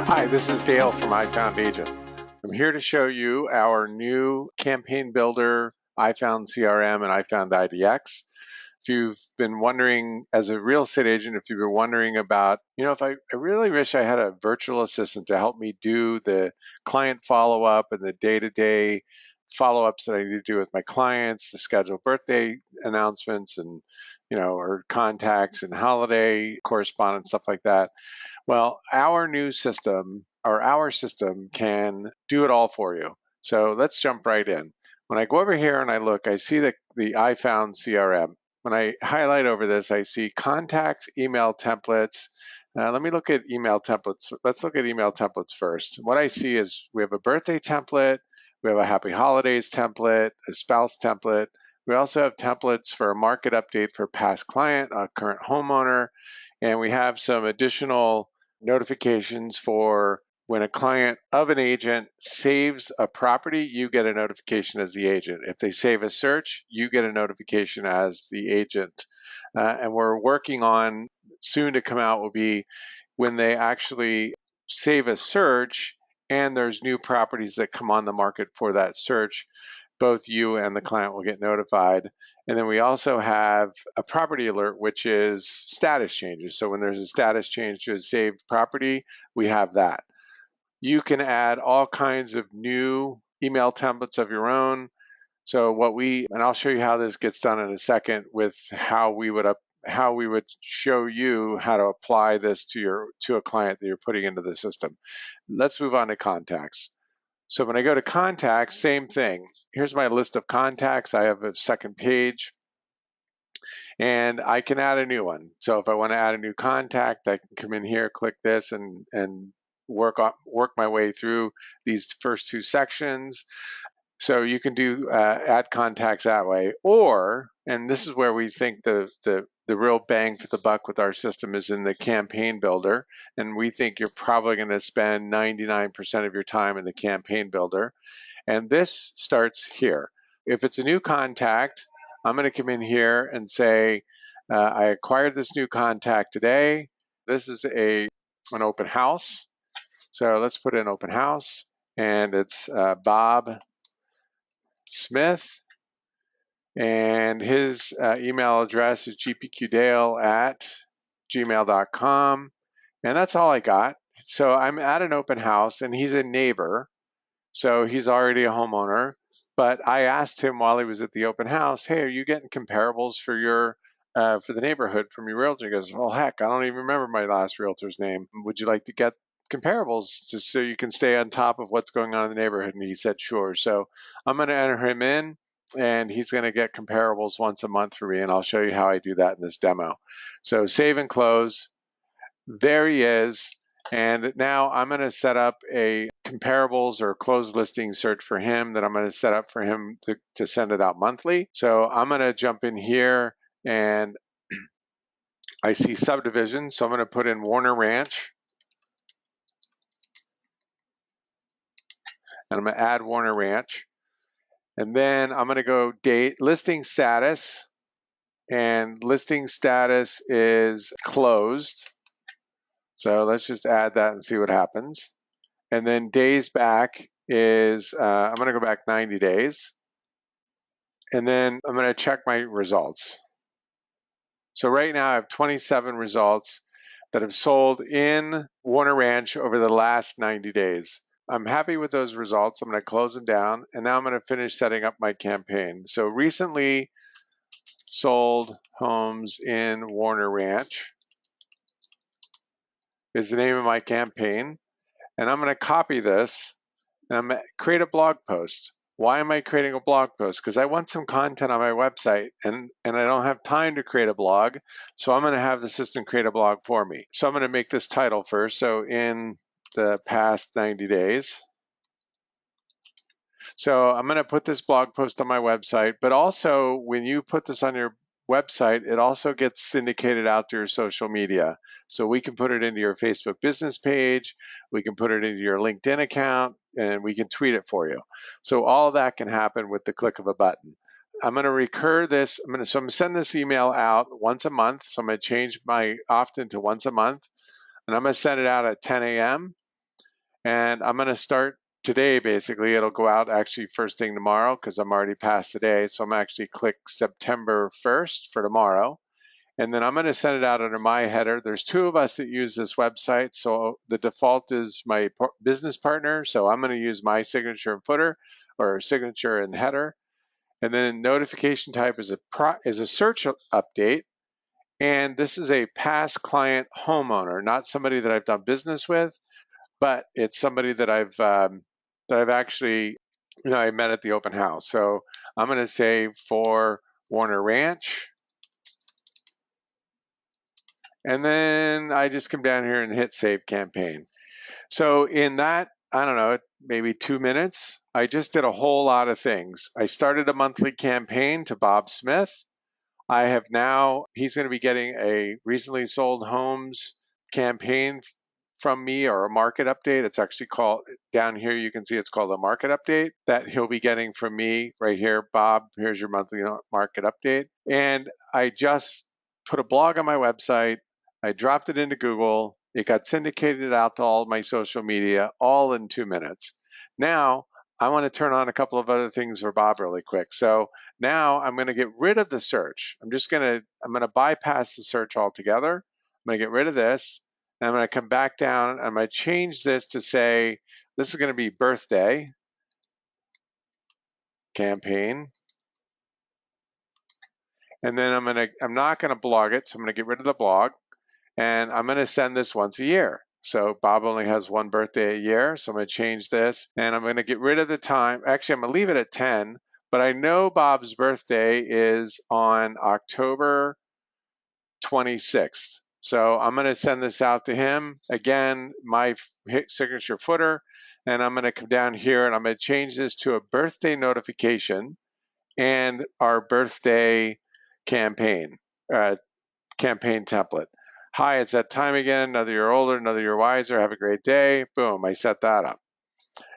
Hi, this is Dale from iFoundAgent. I'm here to show you our new campaign builder, iFound CRM and iFound IDX. If you've been wondering, as a real estate agent, if you've been wondering about, if I really wish I had a virtual assistant to help me do the client follow-up and the day-to-day follow-ups that I need to do with my clients, to schedule birthday announcements and, or contacts and holiday correspondence, stuff like that. Well, our new system, or our system, can do it all for you. So let's jump right in. When I go over here and I look, I see the iFound CRM. When I highlight over this, I see contacts, email templates. Let me look at email templates. Let's look at email templates first. What I see is we have a birthday template, we have a happy holidays template, a spouse template. We also have templates for a market update for past client, a current homeowner, and we have some additional notifications for when a client of an agent saves a property, you get a notification as the agent. If they save a search, you get a notification as the agent. And we're working on, soon to come out, will be when they actually save a search and there's new properties that come on the market for that search, both you and the client will get notified. And then we also have a property alert, which is status changes. So when there's a status change to a saved property, we have that. You can add all kinds of new email templates of your own. So and I'll show you how this gets done in a second with how we would show you how to apply this to a client that you're putting into the system. Let's move on to contacts. So when I go to contacts, same thing. Here's my list of contacts. I have a second page, and I can add a new one. So if I want to add a new contact, I can come in here, click this, and work my way through these first two sections. So you can do add contacts that way, and this is where we think the real bang for the buck with our system is in the campaign builder, and we think you're probably going to spend 99% of your time in the campaign builder. And this starts here. If it's a new contact, I'm going to come in here and say, I acquired this new contact today. This is an open house. So let's put in open house, and it's Bob Smith, and his email address is gpqdale@gmail.com, and that's all I got. So I'm at an open house, and he's a neighbor, so he's already a homeowner. But I asked him while he was at the open house, "Hey, are you getting comparables for the neighborhood from your realtor?" He goes, "Well, heck, I don't even remember my last realtor's name. Would you like to get comparables just so you can stay on top of what's going on in the neighborhood?" And he said, "Sure." So I'm going to enter him in, and he's going to get comparables once a month for me, and I'll show you how I do that in this demo. So save and close. There he is. And now I'm going to set up a comparables or closed listing search for him that I'm going to set up for him to send it out monthly. So I'm going to jump in here, and I see subdivision. So I'm going to put in Warner Ranch. And I'm going to add Warner Ranch. And then I'm going to go listing status. And listing status is closed. So let's just add that and see what happens. And then days back is, I'm going to go back 90 days. And then I'm going to check my results. So right now I have 27 results that have sold in Warner Ranch over the last 90 days. I'm happy with those results. I'm going to close them down. And now I'm going to finish setting up my campaign. So recently sold homes in Warner Ranch is the name of my campaign. And I'm going to copy this, and I'm going to create a blog post. Why am I creating a blog post? Because I want some content on my website, and I don't have time to create a blog, so I'm going to have the system create a blog for me. So I'm going to make this title first. So in the past 90 days. So I'm going to put this blog post on my website, but also when you put this on your website, it also gets syndicated out to your social media. So we can put it into your Facebook business page, we can put it into your LinkedIn account, and we can tweet it for you. So all of that can happen with the click of a button. I'm going to recur this. So I'm going to send this email out once a month. So I'm going to change my often to once a month, and I'm going to send it out at 10 a.m. And I'm going to start today, basically. It'll go out actually first thing tomorrow because I'm already past today. So I'm actually click September 1st for tomorrow. And then I'm going to send it out under my header. There's two of us that use this website. So the default is my business partner. So I'm going to use my signature and footer, or signature and header. And then notification type is a search update. And this is a past client homeowner, not somebody that I've done business with, but it's somebody that I've actually, I met at the open house. So I'm going to say for Warner Ranch, and then I just come down here and hit Save Campaign. So in that, I don't know, maybe 2 minutes, I just did a whole lot of things. I started a monthly campaign to Bob Smith. I have now, he's going to be getting a recently sold homes campaign from me, or a market update. It's actually called, down here you can see it's called a market update that he'll be getting from me right here. Bob, here's your monthly market update. And I just put a blog on my website. I dropped it into Google. It got syndicated out to all my social media, all in 2 minutes. Now, I want to turn on a couple of other things for Bob really quick. So now I'm going to get rid of the search. I'm going to bypass the search altogether. I'm going to get rid of this. And I'm going to come back down. I'm going to change this to say, this is going to be birthday campaign. And then I'm not going to blog it. So I'm going to get rid of the blog, and I'm going to send this once a year. So Bob only has one birthday a year. So I'm going to change this, and I'm going to get rid of the time. Actually, I'm going to leave it at 10, but I know Bob's birthday is on October 26th. So I'm going to send this out to him. Again, my signature footer, and I'm going to come down here and I'm going to change this to a birthday notification and our birthday campaign, campaign template. Hi, it's that time again. Another year older, another year wiser. Have a great day. Boom, I set that up.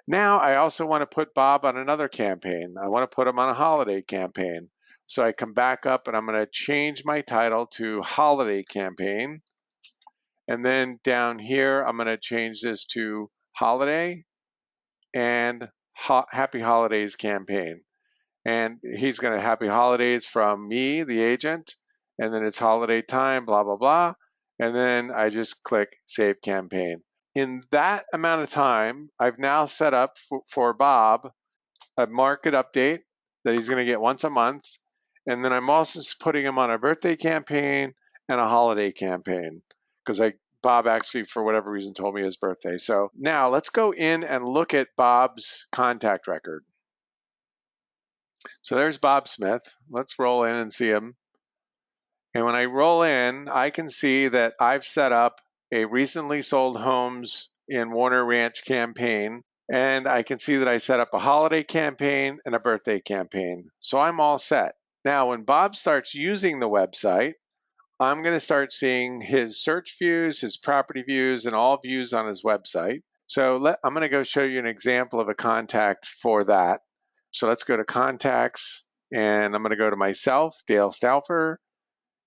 Now I also want to put Bob on another campaign. I want to put him on a holiday campaign. So I come back up and I'm going to change my title to holiday campaign. And then down here, I'm going to change this to holiday and happy holidays campaign. And he's going to happy holidays from me, the agent. And then it's holiday time, blah, blah, blah. And then I just click save campaign. In that amount of time, I've now set up for Bob a market update that he's going to get once a month. And then I'm also putting him on a birthday campaign and a holiday campaign because Bob actually, for whatever reason, told me his birthday. So now let's go in and look at Bob's contact record. So there's Bob Smith. Let's roll in and see him. And when I roll in, I can see that I've set up a recently sold homes in Warner Ranch campaign. And I can see that I set up a holiday campaign and a birthday campaign. So I'm all set. Now, when Bob starts using the website, I'm going to start seeing his search views, his property views, and all views on his website. So I'm going to go show you an example of a contact for that. So let's go to contacts, and I'm going to go to myself, Dale Stauffer.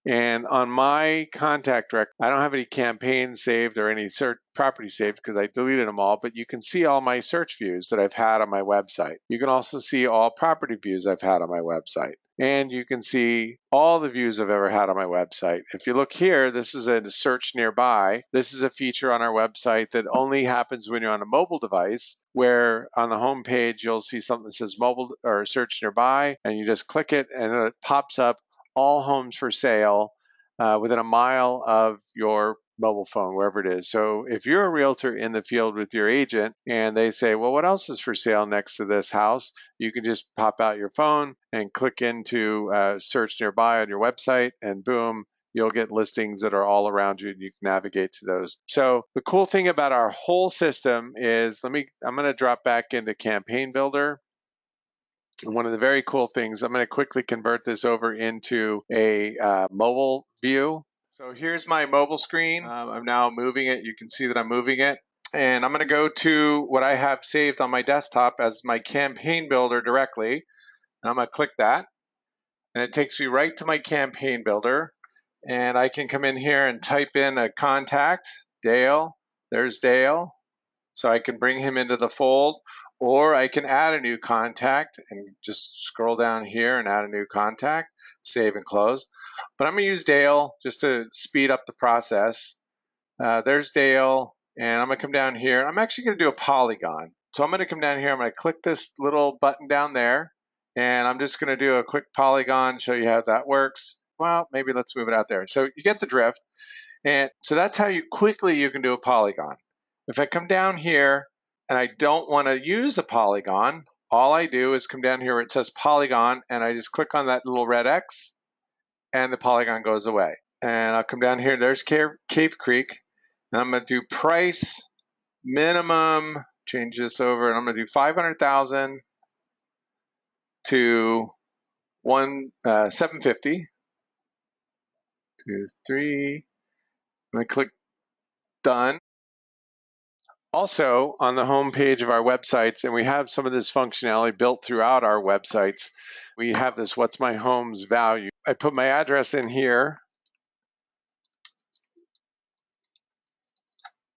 And on my contact record, I don't have any campaigns saved or any search property saved because I deleted them all, but you can see all my search views that I've had on my website. You can also see all property views I've had on my website. And you can see all the views I've ever had on my website. If you look here, this is a search nearby. This is a feature on our website that only happens when you're on a mobile device, where on the home page, you'll see something that says mobile or search nearby, and you just click it and it pops up all homes for sale within a mile of your mobile phone, wherever it is. So if you're a realtor in the field with your agent and they say, well, what else is for sale next to this house? You can just pop out your phone and click into search nearby on your website, and boom, you'll get listings that are all around you and you can navigate to those. So the cool thing about our whole system is, I'm going to drop back into Campaign Builder. And one of the very cool things, I'm going to quickly convert this over into a mobile view. So here's my mobile screen. I'm now moving it. You can see that I'm moving it. And I'm going to go to what I have saved on my desktop as my campaign builder directly. And I'm going to click that. And it takes me right to my campaign builder. And I can come in here and type in a contact, Dale. There's Dale. So I can bring him into the fold, or I can add a new contact and just scroll down here and add a new contact, save and close. But I'm going to use Dale just to speed up the process. There's Dale, and I'm going to come down here. I'm actually going to do a polygon. So I'm going to come down here. I'm going to click this little button down there, and I'm just going to do a quick polygon, show you how that works. Well, maybe let's move it out there. So you get the drift. And so that's how quickly you can do a polygon. If I come down here and I don't want to use a polygon, all I do is come down here where it says polygon, and I just click on that little red X, and the polygon goes away. And I'll come down here, there's Cave Creek, and I'm going to do price minimum, change this over, and I'm going to do 500,000 to 750. 2, 3. I'm going to click done. Also, on the home page of our websites, and we have some of this functionality built throughout our websites, we have this what's my home's value. I put my address in here,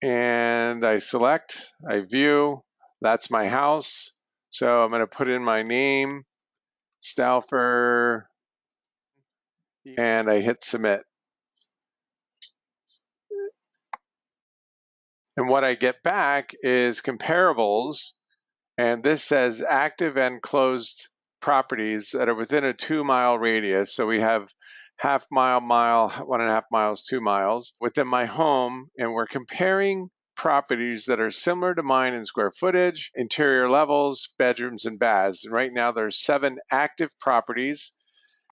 and I select, I view, that's my house. So I'm going to put in my name, Stauffer, and I hit submit. And what I get back is comparables, and this says active and closed properties that are within a 2-mile radius. So we have half mile, 1.5 miles, 2 miles within my home, and we're comparing properties that are similar to mine in square footage, interior levels, bedrooms, and baths. And right now there's 7 active properties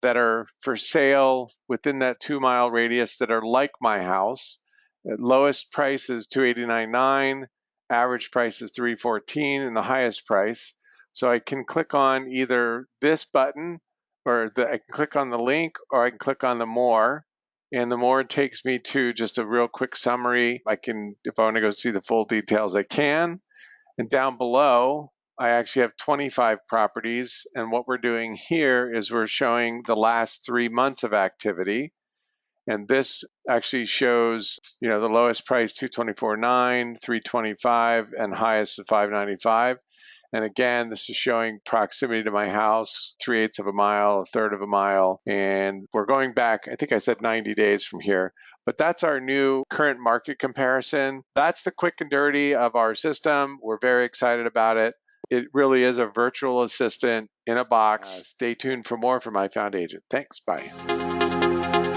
that are for sale within that 2-mile radius that are like my house. The lowest price is $289.9, average price is $314, and the highest price. So I can click on either this button, or I can click on the link, or I can click on the more. And the more takes me to just a real quick summary. I can, if I want to go see the full details, I can. And down below, I actually have 25 properties. And what we're doing here is we're showing the last 3 months of activity. And this actually shows, the lowest price, $224.9, $325, and highest at $595. And again, this is showing proximity to my house, 3/8 of a mile, 1/3 of a mile. And we're going back, I think I said 90 days from here. But that's our new current market comparison. That's the quick and dirty of our system. We're very excited about it. It really is a virtual assistant in a box. Stay tuned for more from iFound Agent. Thanks. Bye.